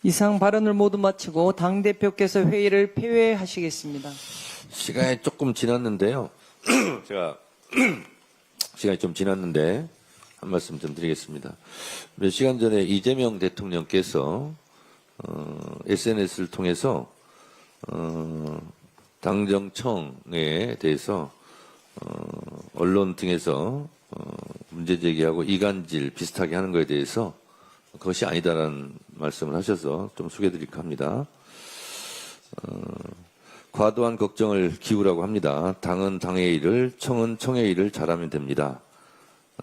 이상 발언을 모두 마치고 당대표께서 회의를 폐회하시겠습니다. 시간이 조금 지났는데요. 제가 시간이 좀 지났는데 한 말씀 좀 드리겠습니다. 몇 시간 전에 이재명 대통령께서 SNS를 통해서 당정청에 대해서 언론 등에서 문제 제기하고 이간질 비슷하게 하는 것에 대해서 그것이 아니다라는 말씀을 하셔서 좀 소개드릴까 합니다. 과도한 걱정을 기우라고 합니다. 당은 당의 일을, 청은 청의 일을 잘하면 됩니다.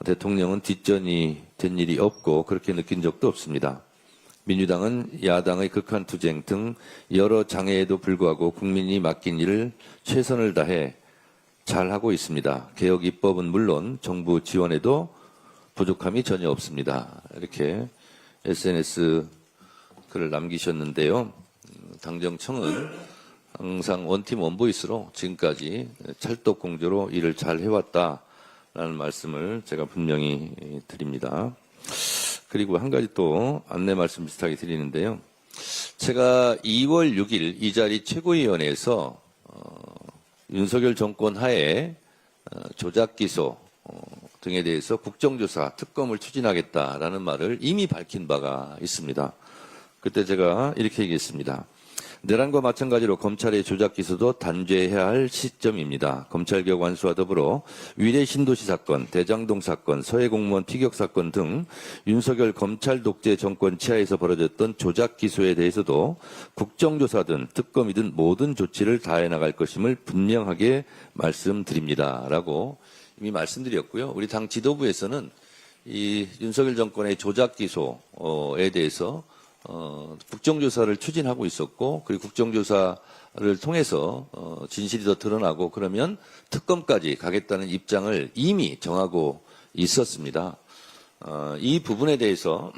대통령은 뒷전이 된 일이 없고 그렇게 느낀 적도 없습니다. 민주당은 야당의 극한 투쟁 등 여러 장애에도 불구하고 국민이 맡긴 일을 최선을 다해 잘하고 있습니다. 개혁 입법은 물론 정부 지원에도 부족함이 전혀 없습니다. 이렇게 SNS 글을 남기셨는데요. 당정청은 항상 원팀 원보이스로 지금까지 찰떡공조로 일을 잘 해왔다라는 말씀을 제가 분명히 드립니다. 그리고 한 가지 또 안내 말씀 비슷하게 드리는데요. 제가 2월 6일 이 자리 최고위원회에서 윤석열 정권 하에 조작 기소 등에 대해서 국정조사 특검을 추진하겠다라는 말을 이미 밝힌 바가 있습니다. 그때 제가 이렇게 얘기했습니다. 내란과 마찬가지로 검찰의 조작 기소도 단죄해야 할 시점입니다. 검찰개혁 완수와 더불어 위례 신도시 사건, 대장동 사건, 서해 공무원 피격 사건 등 윤석열 검찰 독재 정권 치하에서 벌어졌던 조작 기소에 대해서도 국정조사든 특검이든 모든 조치를 다해 나갈 것임을 분명하게 말씀드립니다. 라고 이미 말씀드렸고요. 우리 당 지도부에서는 이 윤석열 정권의 조작 기소에 대해서 국정조사를 추진하고 있었고, 그리고 국정조사를 통해서 진실이 더 드러나고 그러면 특검까지 가겠다는 입장을 이미 정하고 있었습니다. 이 부분에 대해서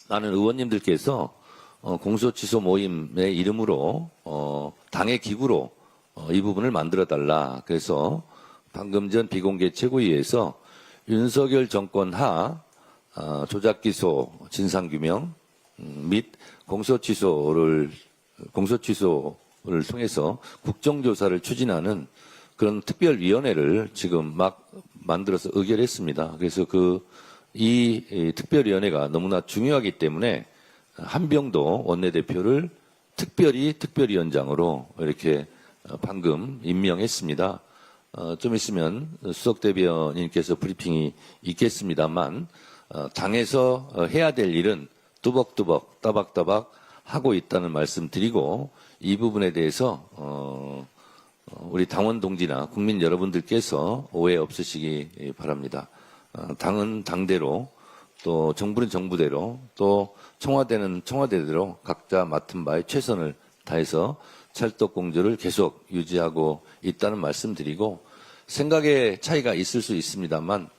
많은 의원님들께서 공소취소 모임의 이름으로 당의 기구로 이 부분을 만들어달라. 그래서 방금 전 비공개 최고위에서 윤석열 정권 하 조작기소 진상규명 및 공소취소를 통해서 국정조사를 추진하는 그런 특별위원회를 지금 막 만들어서 의결했습니다. 그래서 이 특별위원회가 너무나 중요하기 때문에 한병도 원내대표를 특별위원장으로 이렇게 방금 임명했습니다. 좀 있으면 수석 대변인께서 브리핑이 있겠습니다만 당에서 해야 될 일은 뚜벅뚜벅 따박따박 하고 있다는 말씀 드리고 이 부분에 대해서 우리 당원 동지나 국민 여러분들께서 오해 없으시기 바랍니다. 당은 당대로 또 정부는 정부대로 또 청와대는 청와대대로 각자 맡은 바에 최선을 다해서 찰떡공조를 계속 유지하고 있다는 말씀 드리고 생각의 차이가 있을 수 있습니다만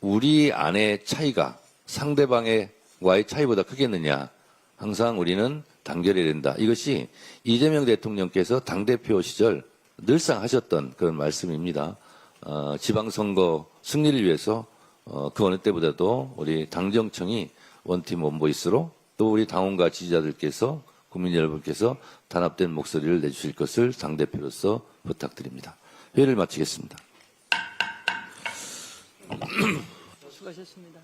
우리 안의 차이가 상대방의 와의 차이보다 크겠느냐. 항상 우리는 단결해야 된다. 이것이 이재명 대통령께서 당대표 시절 늘상 하셨던 그런 말씀입니다. 지방선거 승리를 위해서 그 어느 때보다도 우리 당정청이 원팀 원보이스로 또 우리 당원과 지지자들께서 국민 여러분께서 단합된 목소리를 내주실 것을 당대표로서 부탁드립니다. 회의를 마치겠습니다. 수고하셨습니다.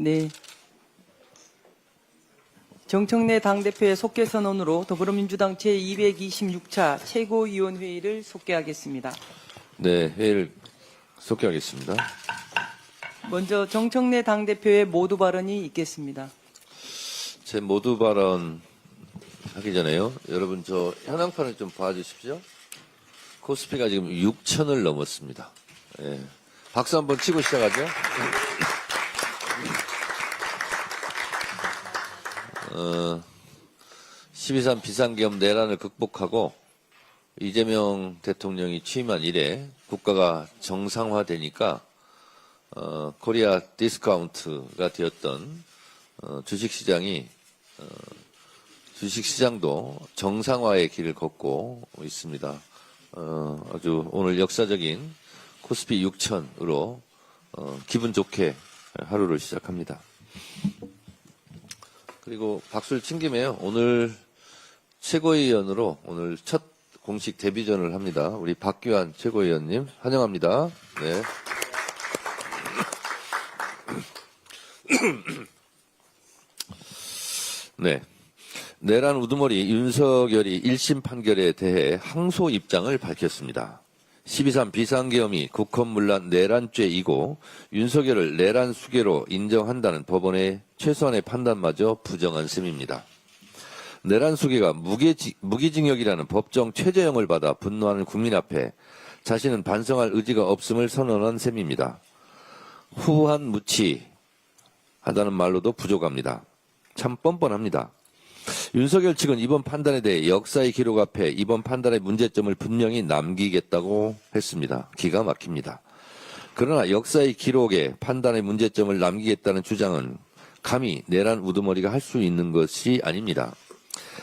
네. 정청래 당대표의 속개 선언으로 더불어민주당 제226차 최고위원회의를 속개하겠습니다. 네, 회의를 속개하겠습니다. 먼저 정청래 당대표의 모두 발언이 있겠습니다. 제 모두 발언 하기 전에요. 여러분 저 현황판을 좀 봐주십시오. 코스피가 지금 6천을 넘었습니다. 예. 박수 한번 치고 시작하죠. 12.3 비상계엄 내란을 극복하고 이재명 대통령이 취임한 이래 국가가 정상화되니까 코리아 디스카운트가 되었던 주식시장도 정상화의 길을 걷고 있습니다. 아주 오늘 역사적인 코스피 6천으로 기분 좋게 하루를 시작합니다. 그리고 박수를 친 김에 오늘 최고위원으로 오늘 첫 공식 데뷔전을 합니다. 우리 박규환 최고위원님 환영합니다. 네. 네. 내란 우두머리 윤석열이 1심 판결에 대해 항소 입장을 밝혔습니다. 12.3 비상계엄이 국헌문란 내란죄이고 윤석열을 내란 수괴로 인정한다는 법원의 최소한의 판단마저 부정한 셈입니다. 내란 수괴가 무기징역이라는 법정 최저형을 받아 분노하는 국민 앞에 자신은 반성할 의지가 없음을 선언한 셈입니다. 후한무치하다는 말로도 부족합니다. 참 뻔뻔합니다. 윤석열 측은 이번 판단에 대해 역사의 기록 앞에 이번 판단의 문제점을 분명히 남기겠다고 했습니다. 기가 막힙니다. 그러나 역사의 기록에 판단의 문제점을 남기겠다는 주장은 감히 내란 우두머리가 할 수 있는 것이 아닙니다.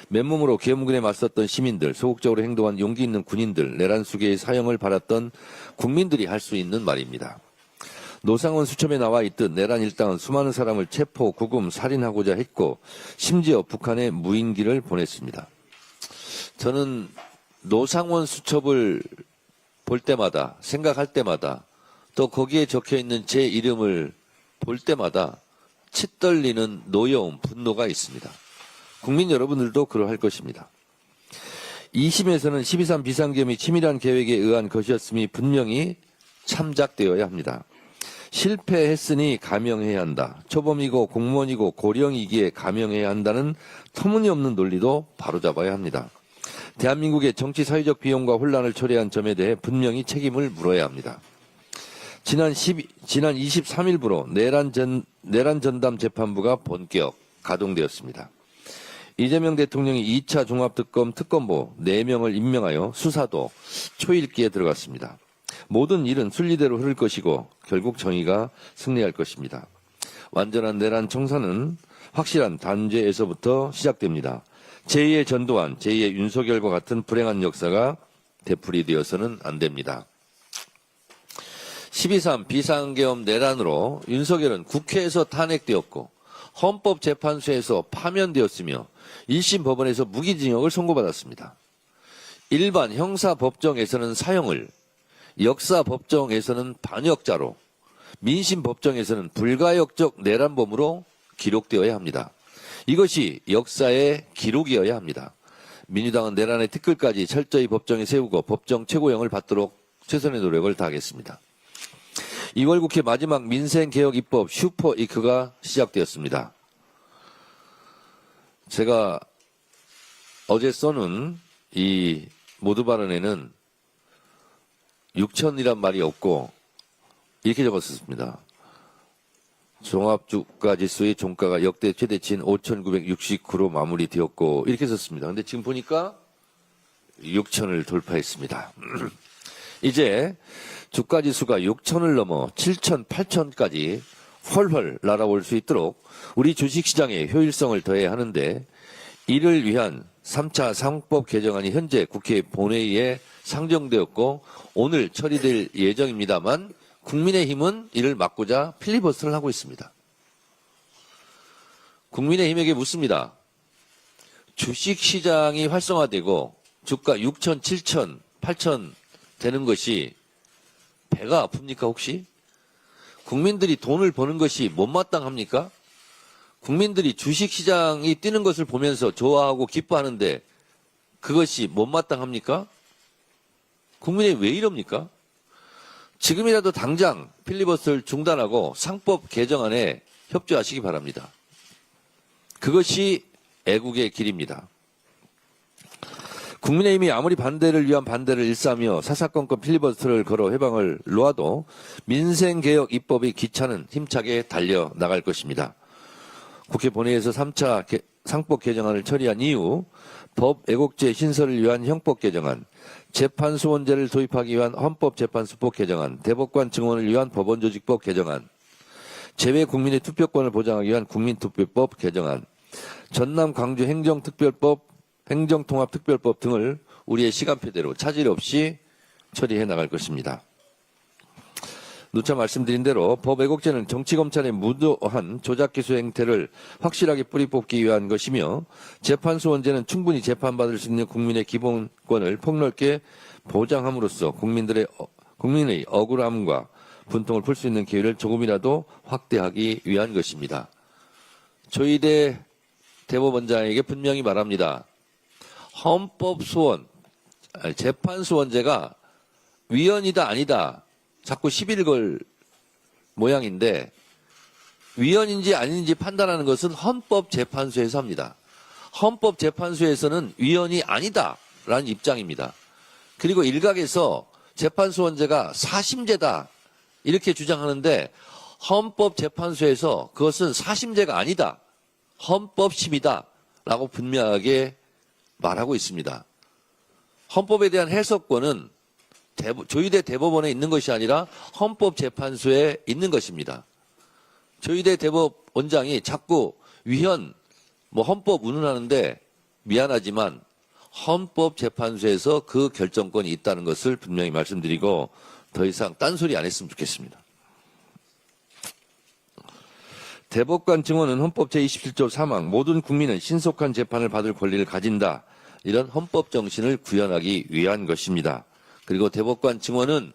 맨몸으로 계엄군에 맞섰던 시민들, 소극적으로 행동한 용기 있는 군인들, 내란 수괴의 사형을 받았던 국민들이 할 수 있는 말입니다. 노상원 수첩에 나와 있듯 내란 일당은 수많은 사람을 체포, 구금, 살인하고자 했고 심지어 북한에 무인기를 보냈습니다. 저는 노상원 수첩을 볼 때마다 생각할 때마다 또 거기에 적혀있는 제 이름을 볼 때마다 치떨리는 노여움, 분노가 있습니다. 국민 여러분들도 그러할 것입니다. 2심에서는 12.3 비상계엄이 치밀한 계획에 의한 것이었음이 분명히 참작되어야 합니다. 실패했으니 감형해야 한다. 초범이고 공무원이고 고령이기에 감형해야 한다는 터무니없는 논리도 바로잡아야 합니다. 대한민국의 정치 사회적 비용과 혼란을 초래한 점에 대해 분명히 책임을 물어야 합니다. 지난 23일부로 내란 전담 재판부가 본격 가동되었습니다. 이재명 대통령이 2차 종합특검 특검보 4명을 임명하여 수사도 초읽기에 들어갔습니다. 모든 일은 순리대로 흐를 것이고 결국 정의가 승리할 것입니다. 완전한 내란 청산은 확실한 단죄에서부터 시작됩니다. 제2의 전두환, 제2의 윤석열과 같은 불행한 역사가 되풀이되어서는 안 됩니다. 12.3 비상계엄 내란으로 윤석열은 국회에서 탄핵되었고 헌법재판소에서 파면되었으며 1심 법원에서 무기징역을 선고받았습니다. 일반 형사법정에서는 사형을, 역사법정에서는 반역자로, 민심법정에서는 불가역적 내란범으로 기록되어야 합니다. 이것이 역사의 기록이어야 합니다. 민주당은 내란의 티끌까지 철저히 법정에 세우고 법정 최고형을 받도록 최선의 노력을 다하겠습니다. 2월 국회 마지막 민생개혁입법 슈퍼이크가 시작되었습니다. 제가 어제 써놓은 이 모두 발언에는 6천이란 말이 없고 이렇게 적었습니다. 종합주가지수의 종가가 역대 최대치인 5,969로 마무리되었고 이렇게 썼습니다. 근데 지금 보니까 6천을 돌파했습니다. 이제 주가지수가 6천을 넘어 7천, 8천까지 훨훨 날아올 수 있도록 우리 주식시장에 효율성을 더해야 하는데 이를 위한 3차 상법 개정안이 현재 국회 본회의에 상정되었고 오늘 처리될 예정입니다만 국민의힘은 이를 막고자 필리버스터를 하고 있습니다. 국민의힘에게 묻습니다. 주식시장이 활성화되고 주가 6천, 7천, 8천 되는 것이 배가 아픕니까 혹시? 국민들이 돈을 버는 것이 못마땅합니까? 국민들이 주식시장이 뛰는 것을 보면서 좋아하고 기뻐하는데 그것이 못마땅합니까? 국민이 왜 이럽니까? 지금이라도 당장 필리버스터를 중단하고 상법 개정안에 협조하시기 바랍니다. 그것이 애국의 길입니다. 국민의힘이 아무리 반대를 위한 반대를 일삼며 사사건건 필리버스터를 걸어 회방을 놓아도 민생개혁 입법의 기차는 힘차게 달려나갈 것입니다. 국회 본회의에서 3차 상법 개정안을 처리한 이후 법 애국제 신설을 위한 형법 개정안, 재판소원제를 도입하기 위한 헌법재판소법 개정안, 대법관 증언을 위한 법원조직법 개정안, 재외 국민의 투표권을 보장하기 위한 국민투표법 개정안, 전남 광주 행정특별법, 행정통합특별법 등을 우리의 시간표대로 차질 없이 처리해 나갈 것입니다. 누차 말씀드린 대로 법 왜곡죄는 정치검찰의 무도한 조작기소 행태를 확실하게 뿌리 뽑기 위한 것이며 재판소 원죄는 충분히 재판받을 수 있는 국민의 기본권을 폭넓게 보장함으로써 국민의 억울함과 분통을 풀 수 있는 기회를 조금이라도 확대하기 위한 것입니다. 조희대 대법원장에게 분명히 말합니다. 헌법소원, 재판소원제가 위헌이다 아니다 자꾸 시비를 걸 모양인데 위헌인지 아닌지 판단하는 것은 헌법재판소에서 합니다. 헌법재판소에서는 위헌이 아니다라는 입장입니다. 그리고 일각에서 재판소원제가 사심제다 이렇게 주장하는데 헌법재판소에서 그것은 사심제가 아니다. 헌법심이다 라고 분명하게 말하고 있습니다. 헌법에 대한 해석권은 조희대 대법원에 있는 것이 아니라 헌법재판소에 있는 것입니다. 조희대 대법원장이 자꾸 위헌, 헌법 운운하는데 미안하지만 헌법재판소에서 그 결정권이 있다는 것을 분명히 말씀드리고 더 이상 딴소리 안 했으면 좋겠습니다. 대법관 증언은 헌법 제27조 3항 모든 국민은 신속한 재판을 받을 권리를 가진다. 이런 헌법 정신을 구현하기 위한 것입니다. 그리고 대법관 증언은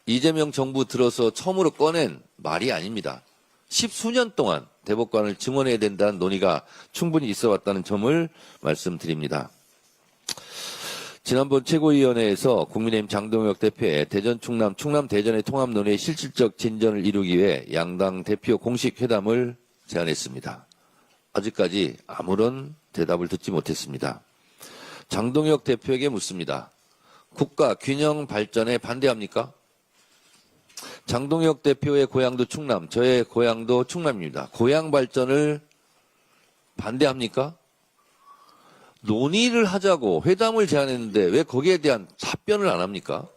이재명 정부 들어서 처음으로 꺼낸 말이 아닙니다. 10수년 동안 대법관을 증언해야 된다는 논의가 충분히 있어 왔다는 점을 말씀드립니다. 지난번 최고위원회에서 국민의힘 장동혁 대표의 대전 충남 대전의 통합 논의의 실질적 진전을 이루기 위해 양당 대표 공식 회담을 제안했습니다. 아직까지 아무런 대답을 듣지 못했습니다. 장동혁 대표에게 묻습니다. 국가 균형 발전에 반대합니까? 장동혁 대표의 고향도 충남, 저의 고향도 충남입니다. 고향 발전을 반대합니까? 논의를 하자고 회담을 제안했는데 왜 거기에 대한 답변을 안 합니까?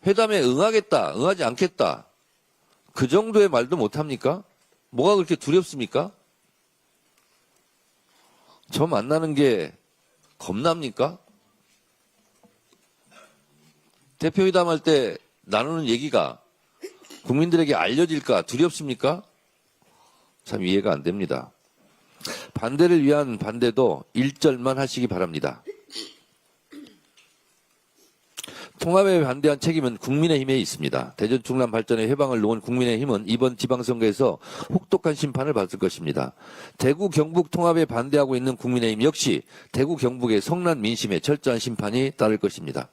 회담에 응하겠다, 응하지 않겠다. 그 정도의 말도 못 합니까? 뭐가 그렇게 두렵습니까? 저 만나는 게 겁납니까? 대표회담할 때 나누는 얘기가 국민들에게 알려질까 두렵습니까? 참 이해가 안 됩니다. 반대를 위한 반대도 1절만 하시기 바랍니다. 통합에 반대한 책임은 국민의힘에 있습니다. 대전 충남 발전의 해방을 놓은 국민의힘은 이번 지방선거에서 혹독한 심판을 받을 것입니다. 대구 경북 통합에 반대하고 있는 국민의힘 역시 대구 경북의 성난 민심에 철저한 심판이 따를 것입니다.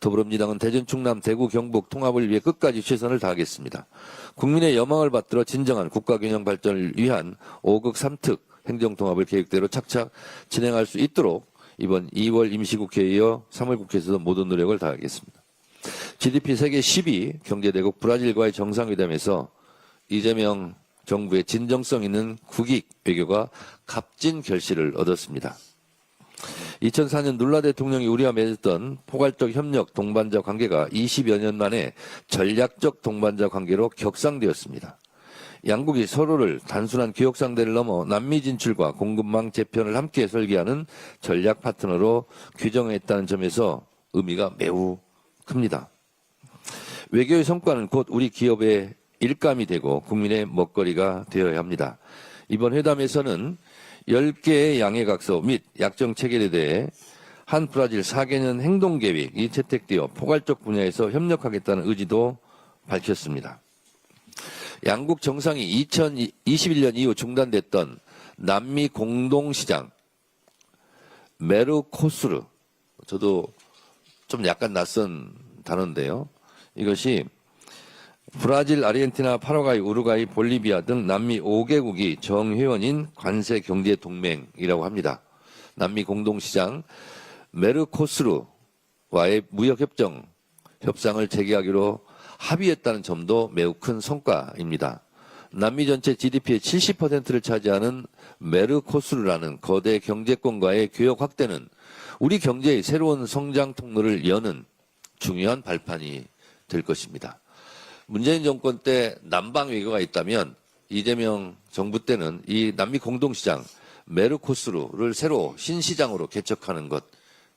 더불어민주당은 대전 충남 대구 경북 통합을 위해 끝까지 최선을 다하겠습니다. 국민의 여망을 받들어 진정한 국가균형 발전을 위한 5극 3특 행정통합을 계획대로 착착 진행할 수 있도록 이번 2월 임시국회에 이어 3월 국회에서도 모든 노력을 다하겠습니다. GDP 세계 10위 경제대국 브라질과의 정상회담에서 이재명 정부의 진정성 있는 국익 외교가 값진 결실을 얻었습니다. 2004년 눌라 대통령이 우리와 맺었던 포괄적 협력 동반자 관계가 20여 년 만에 전략적 동반자 관계로 격상되었습니다. 양국이 서로를 단순한 교역 상대를 넘어 남미 진출과 공급망 재편을 함께 설계하는 전략 파트너로 규정했다는 점에서 의미가 매우 큽니다. 외교의 성과는 곧 우리 기업의 일감이 되고 국민의 먹거리가 되어야 합니다. 이번 회담에서는 10개의 양해각서 및 약정 체결에 대해 한 브라질 4개년 행동계획이 채택되어 포괄적 분야에서 협력하겠다는 의지도 밝혔습니다. 양국 정상이 2021년 이후 중단됐던 남미 공동시장 메르코수르, 저도 좀 약간 낯선 단어인데요. 이것이 브라질, 아르헨티나, 파라과이, 우루과이, 볼리비아 등 남미 5개국이 정회원인 관세경제동맹이라고 합니다. 남미 공동시장 메르코수르와의 무역협정 협상을 재개하기로 합의했다는 점도 매우 큰 성과입니다. 남미 전체 GDP의 70%를 차지하는 메르코수르라는 거대 경제권과의 교역 확대는 우리 경제의 새로운 성장 통로를 여는 중요한 발판이 될 것입니다. 문재인 정권 때 남방 외교가 있다면 이재명 정부 때는 이 남미 공동시장 메르코수르를 새로 신시장으로 개척하는 것,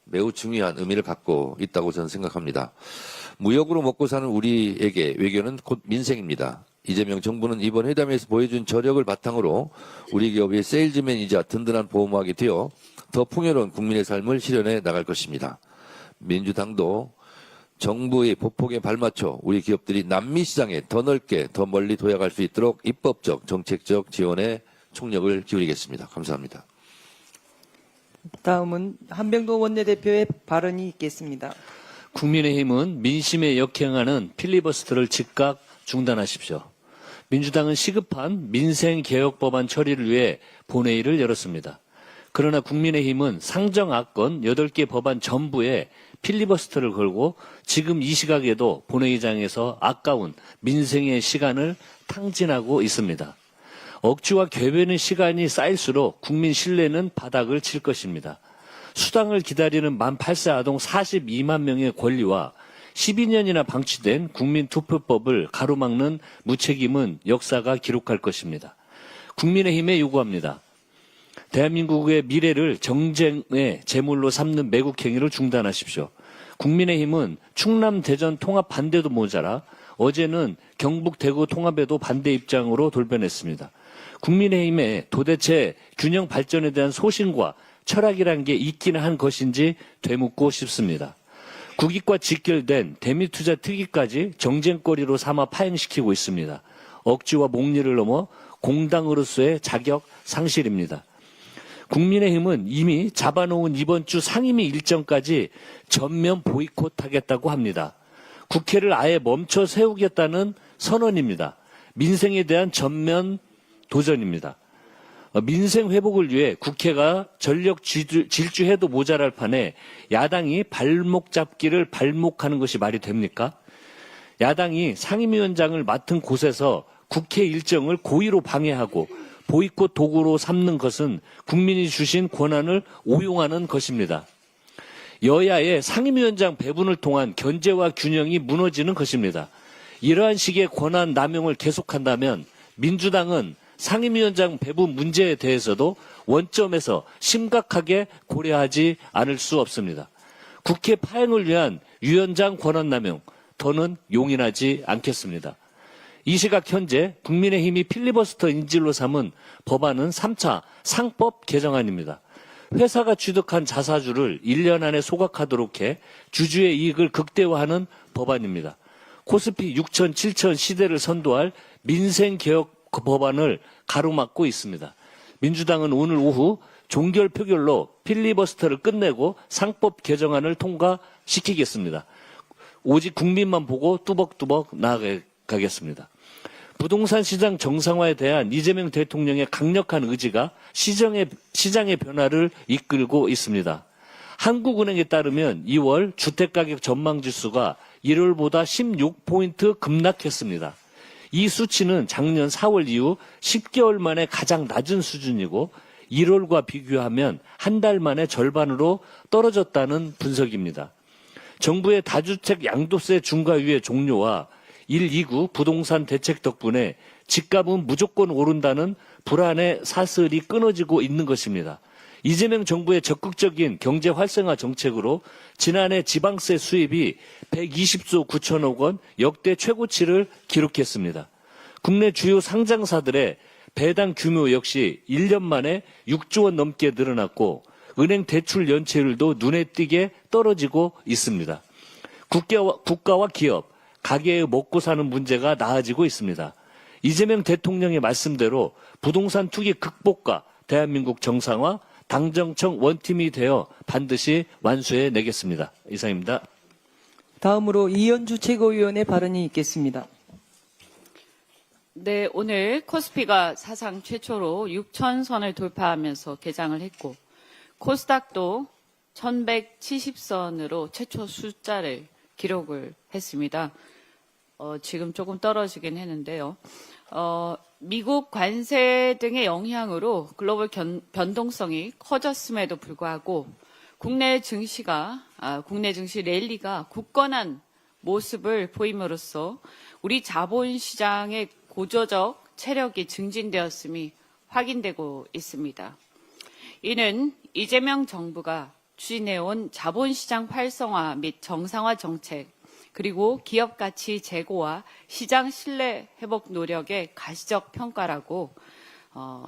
매우 중요한 의미를 갖고 있다고 저는 생각합니다. 무역으로 먹고 사는 우리에게 외교는 곧 민생입니다. 이재명 정부는 이번 회담에서 보여준 저력을 바탕으로 우리 기업의 세일즈맨이자 든든한 보호막이 되어 더 풍요로운 국민의 삶을 실현해 나갈 것입니다. 민주당도 정부의 보폭에 발맞춰 우리 기업들이 남미 시장에 더 넓게 더 멀리 도약할 수 있도록 입법적, 정책적 지원에 총력을 기울이겠습니다. 감사합니다. 다음은 한병도 원내대표의 발언이 있겠습니다. 국민의힘은 민심에 역행하는 필리버스터를 즉각 중단하십시오. 민주당은 시급한 민생개혁법안 처리를 위해 본회의를 열었습니다. 그러나 국민의힘은 상정안건 8개 법안 전부에 필리버스터를 걸고 지금 이 시각에도 본회의장에서 아까운 민생의 시간을 탕진하고 있습니다. 억지와 궤변의 시간이 쌓일수록 국민 신뢰는 바닥을 칠 것입니다. 수당을 기다리는 만 8세 아동 42만 명의 권리와 12년이나 방치된 국민투표법을 가로막는 무책임은 역사가 기록할 것입니다. 국민의힘에 요구합니다. 대한민국의 미래를 정쟁의 제물로 삼는 매국 행위를 중단하십시오. 국민의힘은 충남 대전 통합 반대도 모자라 어제는 경북 대구 통합에도 반대 입장으로 돌변했습니다. 국민의힘에 도대체 균형 발전에 대한 소신과 철학이란 게 있기는 한 것인지 되묻고 싶습니다. 국익과 직결된 대미투자 특위까지 정쟁거리로 삼아 파행시키고 있습니다. 억지와 목리를 넘어 공당으로서의 자격 상실입니다. 국민의힘은 이미 잡아놓은 이번 주 상임위 일정까지 전면 보이콧하겠다고 합니다. 국회를 아예 멈춰 세우겠다는 선언입니다. 민생에 대한 전면 도전입니다. 민생 회복을 위해 국회가 전력 질주해도 모자랄 판에 야당이 발목 잡기를 발목하는 것이 말이 됩니까? 야당이 상임위원장을 맡은 곳에서 국회 일정을 고의로 방해하고 보이콧 도구로 삼는 것은 국민이 주신 권한을 오용하는 것입니다. 여야의 상임위원장 배분을 통한 견제와 균형이 무너지는 것입니다. 이러한 식의 권한 남용을 계속한다면 민주당은 상임위원장 배분 문제에 대해서도 원점에서 심각하게 고려하지 않을 수 없습니다. 국회 파행을 위한 위원장 권한 남용, 더는 용인하지 않겠습니다. 이 시각 현재 국민의힘이 필리버스터 인질로 삼은 법안은 3차 상법 개정안입니다. 회사가 취득한 자사주를 1년 안에 소각하도록 해 주주의 이익을 극대화하는 법안입니다. 코스피 6천, 7천 시대를 선도할 민생개혁 법안을 가로막고 있습니다. 민주당은 오늘 오후 종결 표결로 필리버스터를 끝내고 상법 개정안을 통과시키겠습니다. 오직 국민만 보고 뚜벅뚜벅 나아가겠습니다. 부동산 시장 정상화에 대한 이재명 대통령의 강력한 의지가 시장의 변화를 이끌고 있습니다. 한국은행에 따르면 2월 주택가격 전망지수가 1월보다 16포인트 급락했습니다. 이 수치는 작년 4월 이후 10개월 만에 가장 낮은 수준이고 1월과 비교하면 한 달 만에 절반으로 떨어졌다는 분석입니다. 정부의 다주택 양도세 중과유예 종료와 1, 2구 부동산 대책 덕분에 집값은 무조건 오른다는 불안의 사슬이 끊어지고 있는 것입니다. 이재명 정부의 적극적인 경제 활성화 정책으로 지난해 지방세 수입이 120조 9천억 원 역대 최고치를 기록했습니다. 국내 주요 상장사들의 배당 규모 역시 1년 만에 6조 원 넘게 늘어났고 은행 대출 연체율도 눈에 띄게 떨어지고 있습니다. 국가와 기업, 가계의 먹고 사는 문제가 나아지고 있습니다. 이재명 대통령의 말씀대로 부동산 투기 극복과 대한민국 정상화, 당정청 원팀이 되어 반드시 완수해 내겠습니다. 이상입니다. 다음으로 이현주 최고위원의 발언이 있겠습니다. 네, 오늘 코스피가 사상 최초로 6,000선을 돌파하면서 개장을 했고 코스닥도 1,170선으로 최초 숫자를 기록을 했습니다. 지금 조금 떨어지긴 했는데요. 미국 관세 등의 영향으로 글로벌 변동성이 커졌음에도 불구하고 국내 증시 랠리가 굳건한 모습을 보임으로써 우리 자본시장의 고조적 체력이 증진되었음이 확인되고 있습니다. 이는 이재명 정부가 추진해온 자본시장 활성화 및 정상화 정책, 그리고 기업 가치 제고와 시장 신뢰 회복 노력의 가시적 평가라고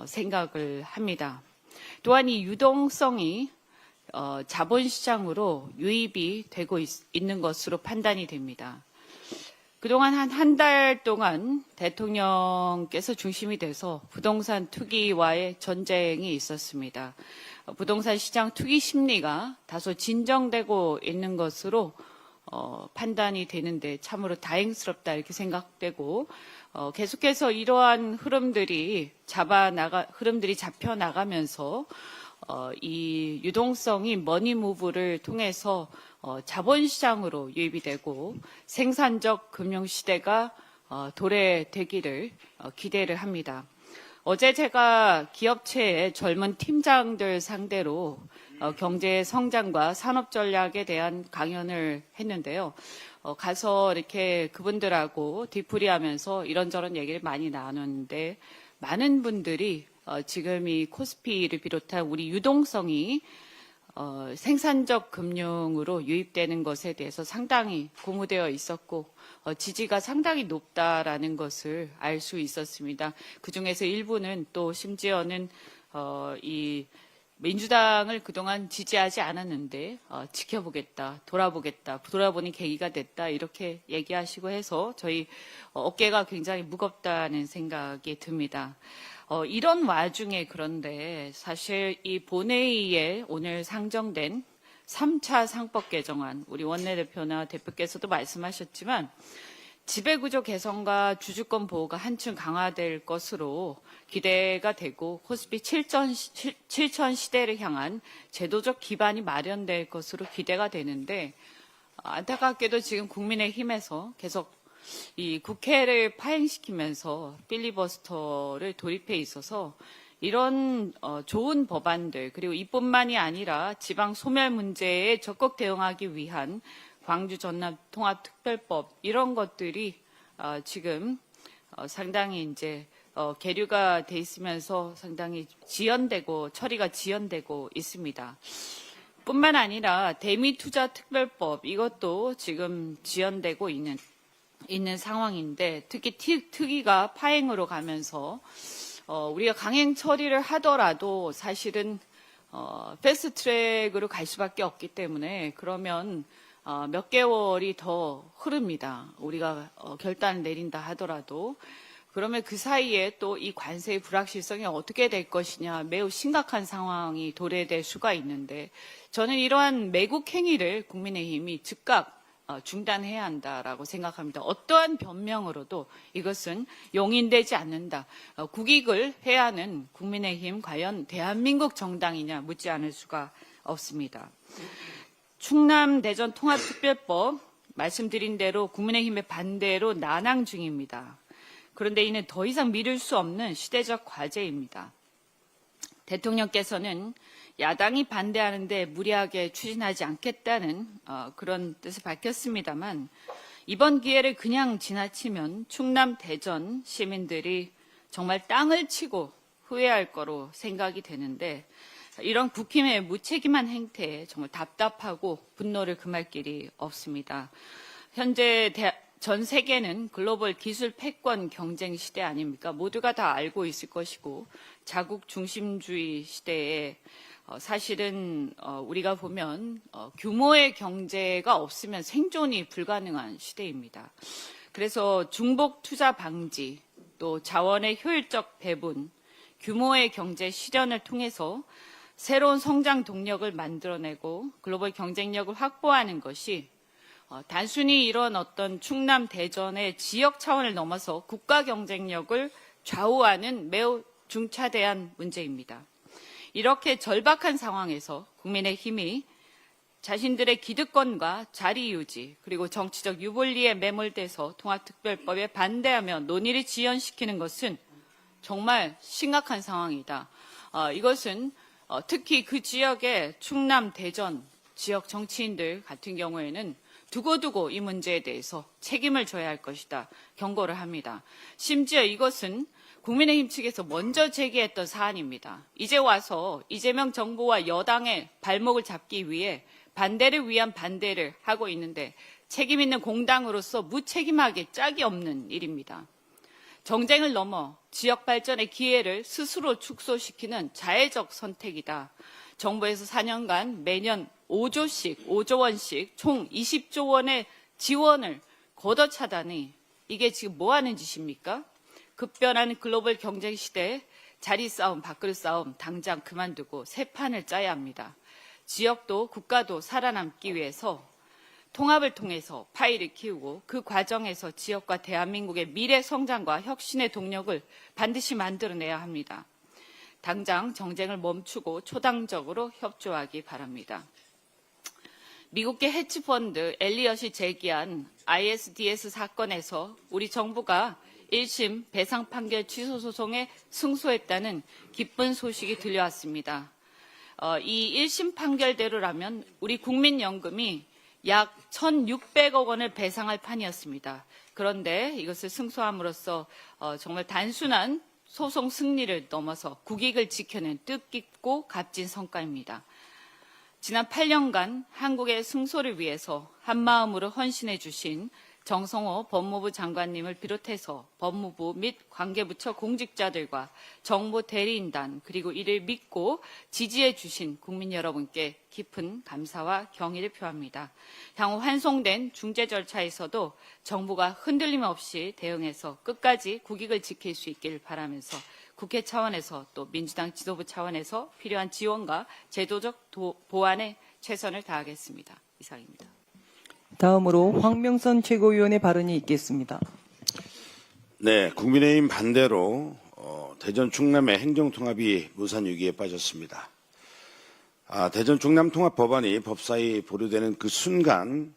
생각을 합니다. 또한 이 유동성이 자본시장으로 유입이 되고 있는 것으로 판단이 됩니다. 그동안 한 달 동안 대통령께서 중심이 돼서 부동산 투기와의 전쟁이 있었습니다. 부동산 시장 투기 심리가 다소 진정되고 있는 것으로 판단이 되는데 참으로 다행스럽다 이렇게 생각되고 계속해서 이러한 흐름들이 잡혀 나가면서 이 유동성이 머니무브를 통해서 자본시장으로 유입이 되고 생산적 금융시대가 도래되기를 기대를 합니다. 어제 제가 기업체의 젊은 팀장들 상대로 경제 성장과 산업 전략에 대한 강연을 했는데요. 가서 이렇게 그분들하고 뒤풀이하면서 이런저런 얘기를 많이 나눴는데 많은 분들이 지금 이 코스피를 비롯한 우리 유동성이 생산적 금융으로 유입되는 것에 대해서 상당히 고무되어 있었고 지지가 상당히 높다라는 것을 알 수 있었습니다. 그중에서 일부는 또 심지어는 이 민주당을 그동안 지지하지 않았는데 지켜보겠다, 돌아보니 계기가 됐다 이렇게 얘기하시고 해서 저희 어깨가 굉장히 무겁다는 생각이 듭니다. 이런 와중에 그런데 사실 이 본회의에 오늘 상정된 3차 상법 개정안, 우리 원내대표나 대표께서도 말씀하셨지만 지배구조 개선과 주주권 보호가 한층 강화될 것으로 기대가 되고 코스피 7천 시대를 향한 제도적 기반이 마련될 것으로 기대가 되는데 안타깝게도 지금 국민의힘에서 계속 이 국회를 파행시키면서 필리버스터를 도입해 있어서 이런 좋은 법안들 그리고 이뿐만이 아니라 지방 소멸 문제에 적극 대응하기 위한 광주 전남 통합특별법 이런 것들이 지금 상당히 이제 계류가 돼 있으면서 상당히 처리가 지연되고 있습니다. 뿐만 아니라 대미투자특별법 이것도 지금 지연되고 있는 상황인데 특히 특위가 파행으로 가면서 우리가 강행 처리를 하더라도 사실은 패스트트랙으로 갈 수밖에 없기 때문에 그러면 몇 개월이 더 흐릅니다. 우리가 결단을 내린다 하더라도 그러면 그 사이에 또 이 관세의 불확실성이 어떻게 될 것이냐 매우 심각한 상황이 도래될 수가 있는데 저는 이러한 매국 행위를 국민의힘이 즉각 중단해야 한다라고 생각합니다. 어떠한 변명으로도 이것은 용인되지 않는다. 국익을 해야 하는 국민의힘 과연 대한민국 정당이냐 묻지 않을 수가 없습니다. 충남 대전 통합특별법 말씀드린 대로 국민의힘의 반대로 난항 중입니다. 그런데 이는 더 이상 미룰 수 없는 시대적 과제입니다. 대통령께서는 야당이 반대하는데 무리하게 추진하지 않겠다는 그런 뜻을 밝혔습니다만 이번 기회를 그냥 지나치면 충남 대전 시민들이 정말 땅을 치고 후회할 거로 생각이 되는데 이런 국힘의 무책임한 행태에 정말 답답하고 분노를 금할 길이 없습니다. 현재 전 세계는 글로벌 기술 패권 경쟁 시대 아닙니까? 모두가 다 알고 있을 것이고 자국 중심주의 시대에 사실은 우리가 보면 규모의 경제가 없으면 생존이 불가능한 시대입니다. 그래서 중복 투자 방지, 또 자원의 효율적 배분, 규모의 경제 실현을 통해서 새로운 성장 동력을 만들어내고 글로벌 경쟁력을 확보하는 것이 단순히 이런 어떤 충남 대전의 지역 차원을 넘어서 국가 경쟁력을 좌우하는 매우 중차대한 문제입니다. 이렇게 절박한 상황에서 국민의힘이 자신들의 기득권과 자리 유지 그리고 정치적 유불리에 매몰돼서 통합특별법에 반대하며 논의를 지연시키는 것은 정말 심각한 상황이다. 이것은 특히 그 지역의 충남 대전 지역 정치인들 같은 경우에는 두고두고 이 문제에 대해서 책임을 져야 할 것이다 경고를 합니다. 심지어 이것은 국민의힘 측에서 먼저 제기했던 사안입니다. 이제 와서 이재명 정부와 여당의 발목을 잡기 위해 반대를 위한 반대를 하고 있는데 책임 있는 공당으로서 무책임하게 짝이 없는 일입니다. 정쟁을 넘어 지역 발전의 기회를 스스로 축소시키는 자해적 선택이다. 정부에서 4년간 매년 5조 원씩 총 20조 원의 지원을 걷어차다니 이게 지금 뭐 하는 짓입니까? 급변하는 글로벌 경쟁 시대에 자리 싸움, 밥그릇 싸움 당장 그만두고 새 판을 짜야 합니다. 지역도 국가도 살아남기 위해서 통합을 통해서 파이를 키우고 그 과정에서 지역과 대한민국의 미래 성장과 혁신의 동력을 반드시 만들어내야 합니다. 당장 정쟁을 멈추고 초당적으로 협조하기 바랍니다. 미국계 헤지펀드 엘리엇이 제기한 ISDS 사건에서 우리 정부가 1심 배상 판결 취소 소송에 승소했다는 기쁜 소식이 들려왔습니다. 이 1심 판결대로라면 우리 국민연금이 약 1,600억 원을 배상할 판이었습니다. 그런데 이것을 승소함으로써 정말 단순한 소송 승리를 넘어서 국익을 지켜낸 뜻깊고 값진 성과입니다. 지난 8년간 한국의 승소를 위해서 한마음으로 헌신해 주신 정성호 법무부 장관님을 비롯해서 법무부 및 관계부처 공직자들과 정보 대리인단 그리고 이를 믿고 지지해 주신 국민 여러분께 깊은 감사와 경의를 표합니다. 향후 환송된 중재 절차에서도 정부가 흔들림 없이 대응해서 끝까지 국익을 지킬 수 있길 바라면서 국회 차원에서 또 민주당 지도부 차원에서 필요한 지원과 제도적 보완에 최선을 다하겠습니다. 이상입니다. 다음으로 황명선 최고위원의 발언이 있겠습니다. 네, 국민의힘 반대로 대전 충남의 행정통합이 무산위기에 빠졌습니다. 대전 충남 통합 법안이 법사위 보류되는 그 순간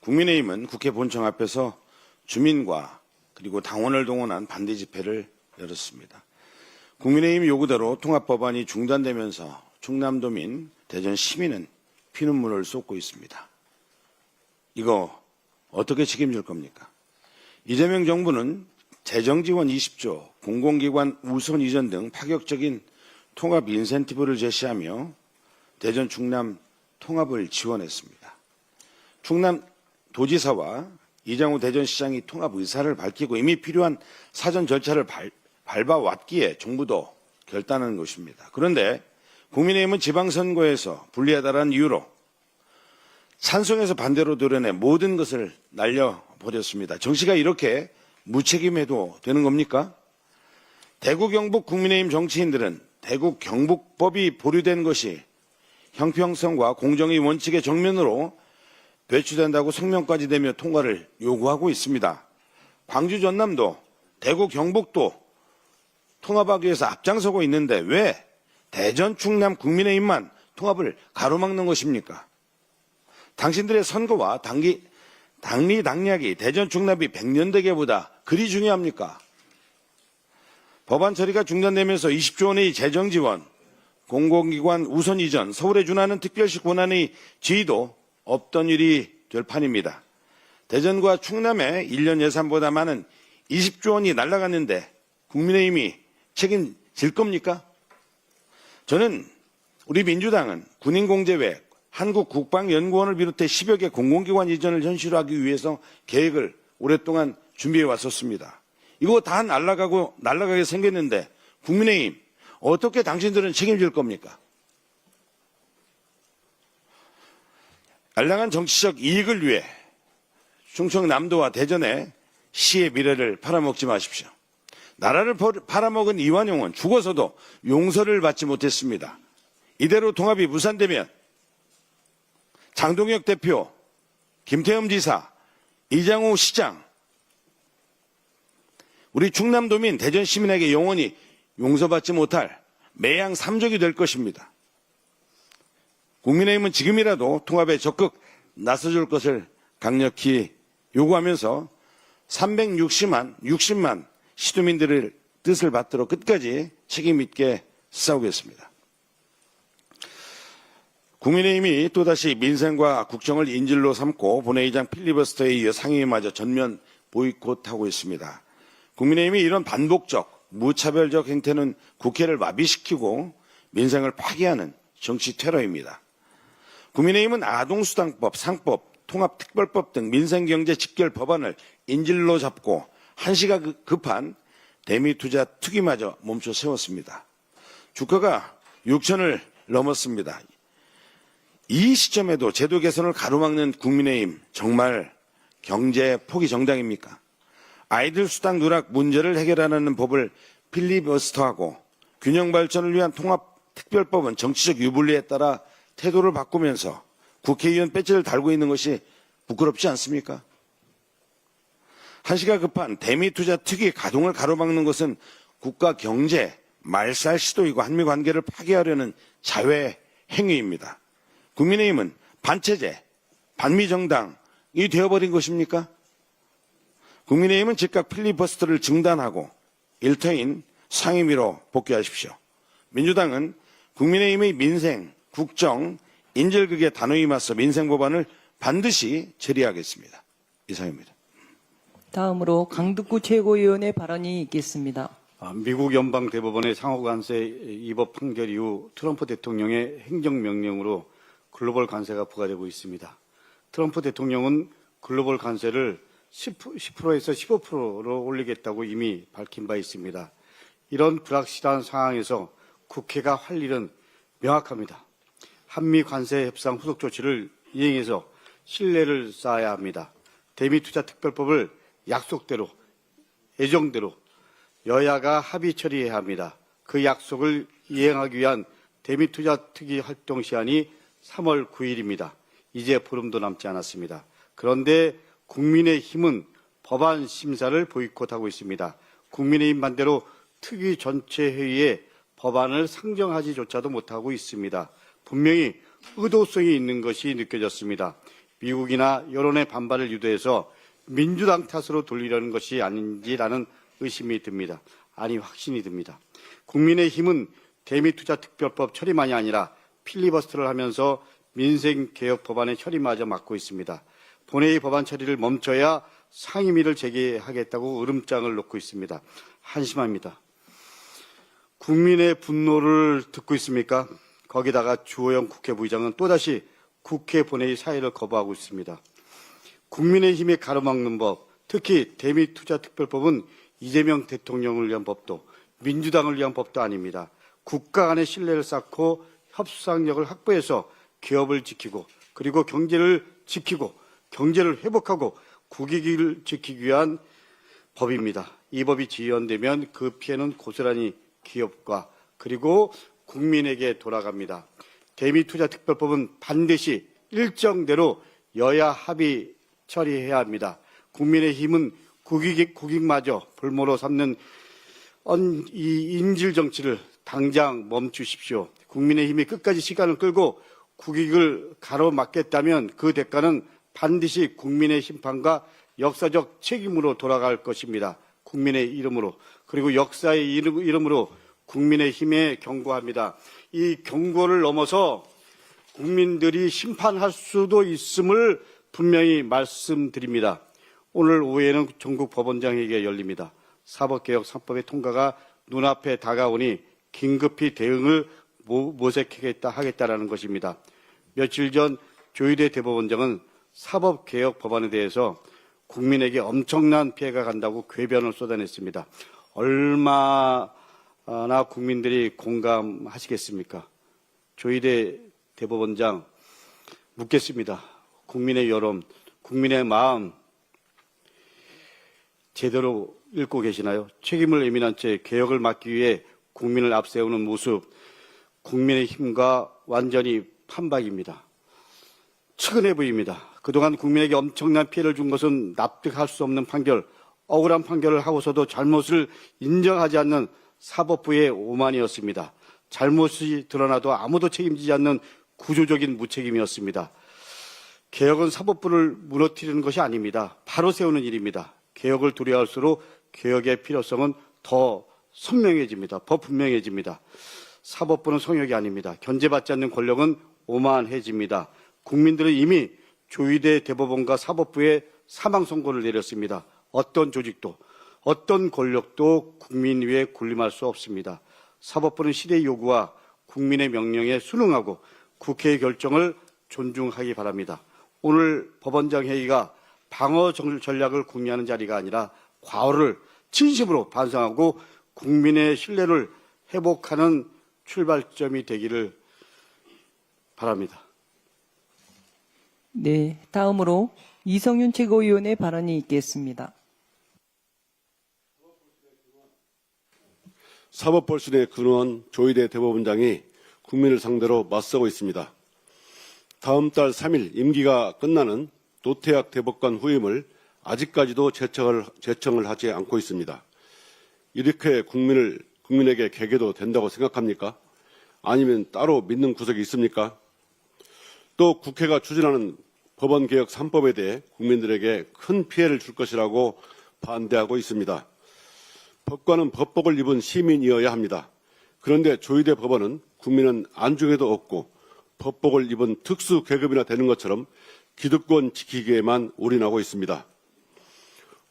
국민의힘은 국회 본청 앞에서 주민과 그리고 당원을 동원한 반대 집회를 열었습니다. 국민의힘 요구대로 통합 법안이 중단되면서 충남도민, 대전 시민은 피눈물을 쏟고 있습니다. 이거 어떻게 책임질 겁니까? 이재명 정부는 재정지원 20조, 공공기관 우선 이전 등 파격적인 통합 인센티브를 제시하며 대전 충남 통합을 지원했습니다. 충남 도지사와 이장우 대전시장이 통합 의사를 밝히고 이미 필요한 사전 절차를 밟아왔기에 정부도 결단한 것입니다. 그런데 국민의힘은 지방선거에서 불리하다는 이유로 찬성에서 반대로 도려내 모든 것을 날려버렸습니다. 정치가 이렇게 무책임해도 되는 겁니까? 대구 경북 국민의힘 정치인들은 대구 경북법이 보류된 것이 형평성과 공정의 원칙의 정면으로 배치된다고 성명까지 내며 통과를 요구하고 있습니다. 광주 전남도 대구 경북도 통합하기 위해서 앞장서고 있는데 왜 대전 충남 국민의힘만 통합을 가로막는 것입니까? 당신들의 선거와 당리당략이 대전 충남이 100년 대계보다 그리 중요합니까? 법안 처리가 중단되면서 20조 원의 재정 지원, 공공기관 우선 이전, 서울에 준하는 특별시 권한의 지위도 없던 일이 될 판입니다. 대전과 충남의 1년 예산보다 많은 20조 원이 날아갔는데 국민의힘이 책임질 겁니까? 저는 우리 민주당은 군인공제 외 한국국방연구원을 비롯해 10여 개 공공기관 이전을 현실화하기 위해서 계획을 오랫동안 준비해 왔었습니다. 이거 다 날아가게 생겼는데 국민의힘 어떻게 당신들은 책임질 겁니까? 알량한 정치적 이익을 위해 충청남도와 대전의 시의 미래를 팔아먹지 마십시오. 나라를 팔아먹은 이완용은 죽어서도 용서를 받지 못했습니다. 이대로 통합이 무산되면 장동혁 대표, 김태흠 지사, 이장우 시장, 우리 충남도민, 대전 시민에게 영원히 용서받지 못할 매양 삼족이 될 것입니다. 국민의힘은 지금이라도 통합에 적극 나서줄 것을 강력히 요구하면서 360만 시도민들의 뜻을 받들어 끝까지 책임 있게 싸우겠습니다. 국민의힘이 또다시 민생과 국정을 인질로 삼고 본회의장 필리버스터에 이어 상임위마저 전면 보이콧하고 있습니다. 국민의힘이 이런 반복적 무차별적 행태는 국회를 마비시키고 민생을 파괴하는 정치 테러입니다. 국민의힘은 아동수당법, 상법, 통합특별법 등 민생경제 직결 법안을 인질로 잡고 한시가 급한 대미투자 투기마저 멈춰 세웠습니다. 주가가 6천을 넘었습니다. 이 시점에도 제도 개선을 가로막는 국민의힘 정말 경제 포기 정당입니까? 아이들 수당 누락 문제를 해결하는 법을 필리버스터하고 균형 발전을 위한 통합특별법은 정치적 유불리에 따라 태도를 바꾸면서 국회의원 배지를 달고 있는 것이 부끄럽지 않습니까? 한시가 급한 대미투자 특위 가동을 가로막는 것은 국가 경제 말살 시도이고 한미 관계를 파괴하려는 자회 행위입니다. 국민의힘은 반체제, 반미정당이 되어버린 것입니까? 국민의힘은 즉각 필리버스터를 중단하고 일터인 상임위로 복귀하십시오. 민주당은 국민의힘의 민생, 국정, 인질극의 단호히 맞서 민생법안을 반드시 처리하겠습니다. 이상입니다. 다음으로 강득구 최고위원의 발언이 있겠습니다. 미국 연방대법원의 상호관세 위법 판결 이후 트럼프 대통령의 행정명령으로 글로벌 관세가 부과되고 있습니다. 트럼프 대통령은 글로벌 관세를 10%에서 15%로 올리겠다고 이미 밝힌 바 있습니다. 이런 불확실한 상황에서 국회가 할 일은 명확합니다. 한미 관세 협상 후속 조치를 이행해서 신뢰를 쌓아야 합니다. 대미투자특별법을 약속대로, 예정대로 여야가 합의 처리해야 합니다. 그 약속을 이행하기 위한 대미투자특위 활동 시한이 3월 9일입니다. 이제 보름도 남지 않았습니다. 그런데 국민의힘은 법안 심사를 보이콧하고 있습니다. 국민의힘 반대로 특위 전체 회의에 법안을 상정하지조차도 못하고 있습니다. 분명히 의도성이 있는 것이 느껴졌습니다. 미국이나 여론의 반발을 유도해서 민주당 탓으로 돌리려는 것이 아닌지라는 의심이 듭니다. 아니, 확신이 듭니다. 국민의힘은 대미투자특별법 처리만이 아니라 필리버스터를 하면서 민생개혁 법안의 처리마저 막고 있습니다. 본회의 법안 처리를 멈춰야 상임위를 재개하겠다고 으름장을 놓고 있습니다. 한심합니다. 국민의 분노를 듣고 있습니까? 거기다가 주호영 국회 부의장은 또다시 국회 본회의 사의를 거부하고 있습니다. 국민의힘이 가로막는 법, 특히 대미투자특별법은 이재명 대통령을 위한 법도 민주당을 위한 법도 아닙니다. 국가 간의 신뢰를 쌓고 협상력을 확보해서 기업을 지키고 그리고 경제를 지키고 경제를 회복하고 국익을 지키기 위한 법입니다. 이 법이 지연되면 그 피해는 고스란히 기업과 그리고 국민에게 돌아갑니다. 대미투자특별법은 반드시 일정대로 여야 합의 처리해야 합니다. 국민의힘은 국익마저 볼모로 삼는 이 인질 정치를 당장 멈추십시오. 국민의힘이 끝까지 시간을 끌고 국익을 가로막겠다면 그 대가는 반드시 국민의 심판과 역사적 책임으로 돌아갈 것입니다. 국민의 이름으로 그리고 역사의 이름으로 국민의힘에 경고합니다. 이 경고를 넘어서 국민들이 심판할 수도 있음을 분명히 말씀드립니다. 오늘 오후에는 전국 법원장회의가 열립니다. 사법개혁 3법의 통과가 눈앞에 다가오니 긴급히 대응을 모색하겠다는 것입니다. 며칠 전 조희대 대법원장은 사법개혁 법안에 대해서 국민에게 엄청난 피해가 간다고 궤변을 쏟아냈습니다. 얼마나 국민들이 공감하시겠습니까? 조희대 대법원장 묻겠습니다. 국민의 여론, 국민의 마음 제대로 읽고 계시나요? 책임을 예민한 채 개혁을 막기 위해 국민을 앞세우는 모습, 국민의 힘과 완전히 판박입니다. 측은해 보입니다. 그동안 국민에게 엄청난 피해를 준 것은 납득할 수 없는 판결, 억울한 판결을 하고서도 잘못을 인정하지 않는 사법부의 오만이었습니다. 잘못이 드러나도 아무도 책임지지 않는 구조적인 무책임이었습니다. 개혁은 사법부를 무너뜨리는 것이 아닙니다. 바로 세우는 일입니다. 개혁을 두려워할수록 개혁의 필요성은 더 선명해집니다. 더 분명해집니다. 사법부는 성역이 아닙니다. 견제받지 않는 권력은 오만해집니다. 국민들은 이미 조희대 대법원과 사법부에 사망 선고를 내렸습니다. 어떤 조직도 어떤 권력도 국민 위에 군림할 수 없습니다. 사법부는 시대의 요구와 국민의 명령에 순응하고 국회의 결정을 존중하기 바랍니다. 오늘 법원장 회의가 방어 전략을 궁리하는 자리가 아니라 과오를 진심으로 반성하고 국민의 신뢰를 회복하는 출발점이 되기를 바랍니다. 네, 다음으로 이성윤 최고위원의 발언이 있겠습니다. 사법벌순의 근원 조희대 대법원장이 국민을 상대로 맞서고 있습니다. 다음 달 3일 임기가 끝나는 노태학 대법관 후임을 아직까지도 제청을 하지 않고 있습니다. 이렇게 국민에게 개개도 된다고 생각합니까? 아니면 따로 믿는 구석이 있습니까? 또 국회가 추진하는 법원개혁 3법에 대해 국민들에게 큰 피해를 줄 것이라고 반대하고 있습니다. 법관은 법복을 입은 시민이어야 합니다. 그런데 조희대 법원은 국민은 안중에도 없고 법복을 입은 특수 계급이나 되는 것처럼 기득권 지키기에만 올인하고 있습니다.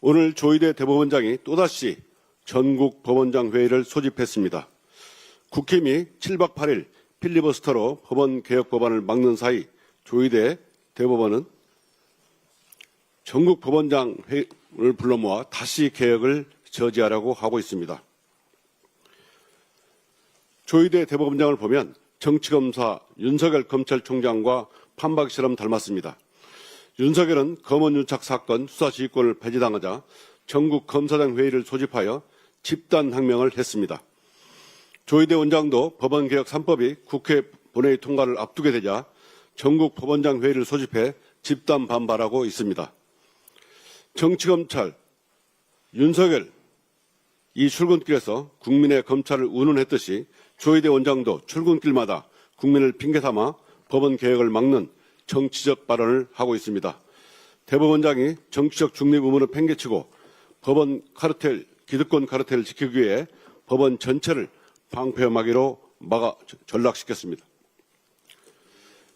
오늘 조희대 대법원장이 또다시 전국 법원장 회의를 소집했습니다. 국힘이 7박 8일 필리버스터로 법원 개혁 법안을 막는 사이 조희대 대법원은 전국 법원장 회의를 불러 모아 다시 개혁을 저지하려고 하고 있습니다. 조희대 대법원장을 보면 정치검사 윤석열 검찰총장과 판박이처럼 닮았습니다. 윤석열은 검언유착 사건 수사지휘권을 폐지당하자 전국 검사장 회의를 소집하여 집단항명을 했습니다. 조희대 원장도 법원개혁 3법이 국회 본회의 통과를 앞두게 되자 전국 법원장 회의를 소집해 집단 반발하고 있습니다. 정치검찰 윤석열 이 출근길에서 국민의 검찰을 운운했듯이 조희대 원장도 출근길마다 국민을 핑계삼아 법원 개혁을 막는 정치적 발언을 하고 있습니다. 대법원장이 정치적 중립 의무를 팽개치고 법원 카르텔, 기득권 카르텔을 지키기 위해 법원 전체를 방패막이로 막아 전락시켰습니다.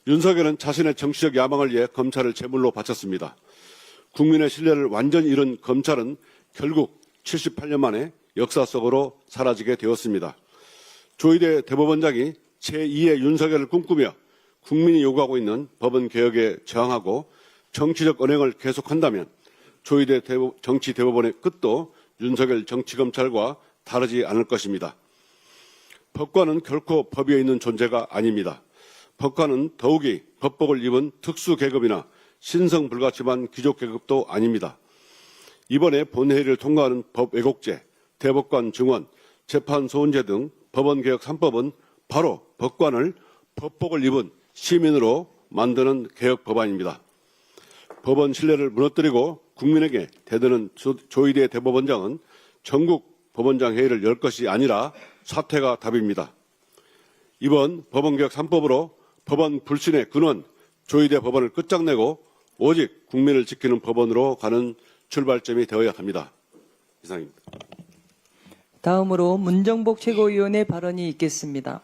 윤석열은 자신의 정치적 야망을 위해 검찰을 제물로 바쳤습니다. 국민의 신뢰를 완전히 잃은 검찰은 결국 78년 만에 역사 속으로 사라지게 되었습니다. 조희대 대법원장이 제2의 윤석열을 꿈꾸며 국민이 요구하고 있는 법원 개혁에 저항하고 정치적 언행을 계속한다면 조희대 정치 대법원의 끝도 윤석열 정치검찰과 다르지 않을 것입니다. 법관은 결코 법 위에 있는 존재가 아닙니다. 법관은 더욱이 법복을 입은 특수계급이나 신성불가침한 귀족계급도 아닙니다. 이번에 본회의를 통과하는 법 왜곡죄, 대법관 증언, 재판 소원제 등 법원개혁 3법은 바로 법관을 법복을 입은 시민으로 만드는 개혁 법안입니다. 법원 신뢰를 무너뜨리고 국민에게 대드는 조희대 대법원장은 전국 법원장 회의를 열 것이 아니라 사퇴가 답입니다. 이번 법원개혁 3법으로 법원 불신의 근원 조희대 법원을 끝장내고 오직 국민을 지키는 법원으로 가는 출발점이 되어야 합니다. 이상입니다. 다음으로 문정복 최고위원의 발언이 있겠습니다.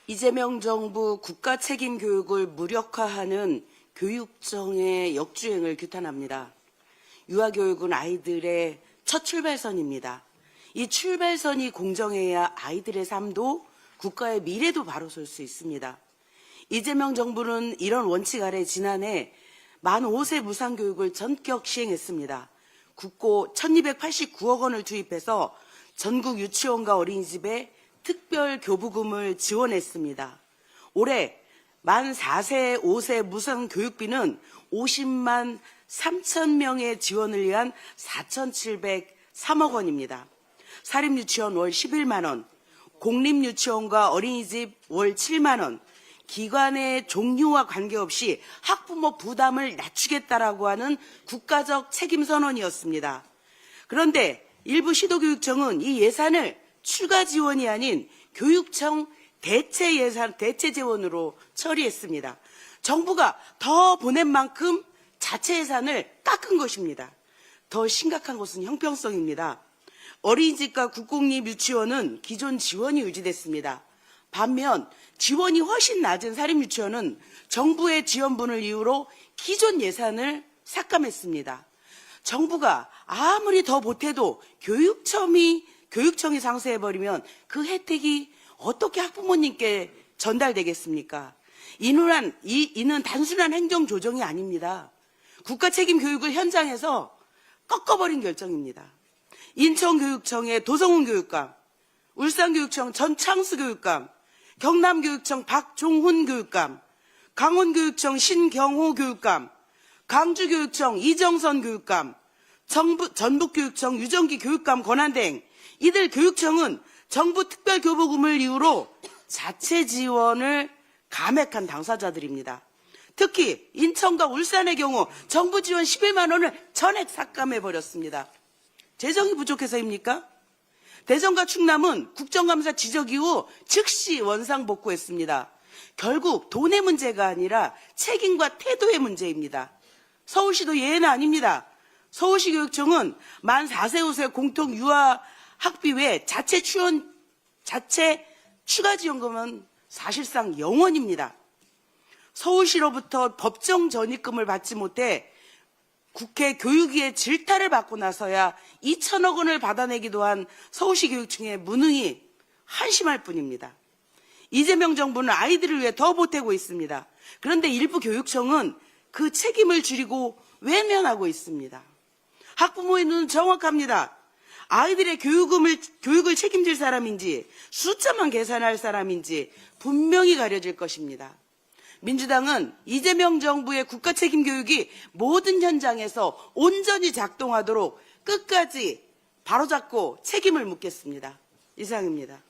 이재명 정부 국가 책임 교육을 무력화하는 교육청의 역주행을 규탄합니다. 유아교육은 아이들의 첫 출발선입니다. 이 출발선이 공정해야 아이들의 삶도 국가의 미래도 바로 설 수 있습니다. 이재명 정부는 이런 원칙 아래 지난해 만 5세 무상교육을 전격 시행했습니다. 국고 1289억 원을 투입해서 전국 유치원과 어린이집에 특별 교부금을 지원했습니다. 올해 만 4세, 5세 무상교육비는 50만 3천 명의 지원을 위한 4,703억 원입니다. 사립유치원 월 11만 원, 공립유치원과 어린이집 월 7만 원, 기관의 종류와 관계없이 학부모 부담을 낮추겠다라고 하는 국가적 책임 선언이었습니다. 그런데 일부 시도교육청은 이 예산을 추가 지원이 아닌 교육청 대체 예산, 대체 재원으로 처리했습니다. 정부가 더 보낸 만큼 자체 예산을 깎은 것입니다. 더 심각한 것은 형평성입니다. 어린이집과 국공립 유치원은 기존 지원이 유지됐습니다. 반면 지원이 훨씬 낮은 사립유치원은 정부의 지원분을 이유로 기존 예산을 삭감했습니다. 정부가 아무리 더 보태도 교육청이 상세해버리면 그 혜택이 어떻게 학부모님께 전달되겠습니까? 이는 단순한 행정 조정이 아닙니다. 국가 책임 교육을 현장에서 꺾어버린 결정입니다. 인천교육청의 도성훈 교육감, 울산교육청 전창수 교육감, 경남교육청 박종훈 교육감, 강원교육청 신경호 교육감, 강주교육청 이정선 교육감, 전북교육청 유정기 교육감 권한대행, 이들 교육청은 정부 특별교부금을 이유로 자체 지원을 감액한 당사자들입니다. 특히 인천과 울산의 경우 정부 지원 11만 원을 전액 삭감해버렸습니다. 재정이 부족해서입니까? 대전과 충남은 국정감사 지적 이후 즉시 원상복구했습니다. 결국 돈의 문제가 아니라 책임과 태도의 문제입니다. 서울시도 예외는 아닙니다. 서울시 교육청은 만 4세 5세 공통 유아 학비 외 자체 추가 지원금은 사실상 0원입니다. 서울시로부터 법정 전입금을 받지 못해 국회 교육위의 질타를 받고 나서야 2천억 원을 받아내기도 한 서울시 교육청의 무능이 한심할 뿐입니다. 이재명 정부는 아이들을 위해 더 보태고 있습니다. 그런데 일부 교육청은 그 책임을 줄이고 외면하고 있습니다. 학부모의 눈은 정확합니다. 아이들의 교육을 책임질 사람인지 숫자만 계산할 사람인지 분명히 가려질 것입니다. 민주당은 이재명 정부의 국가 책임 교육이 모든 현장에서 온전히 작동하도록 끝까지 바로잡고 책임을 묻겠습니다. 이상입니다.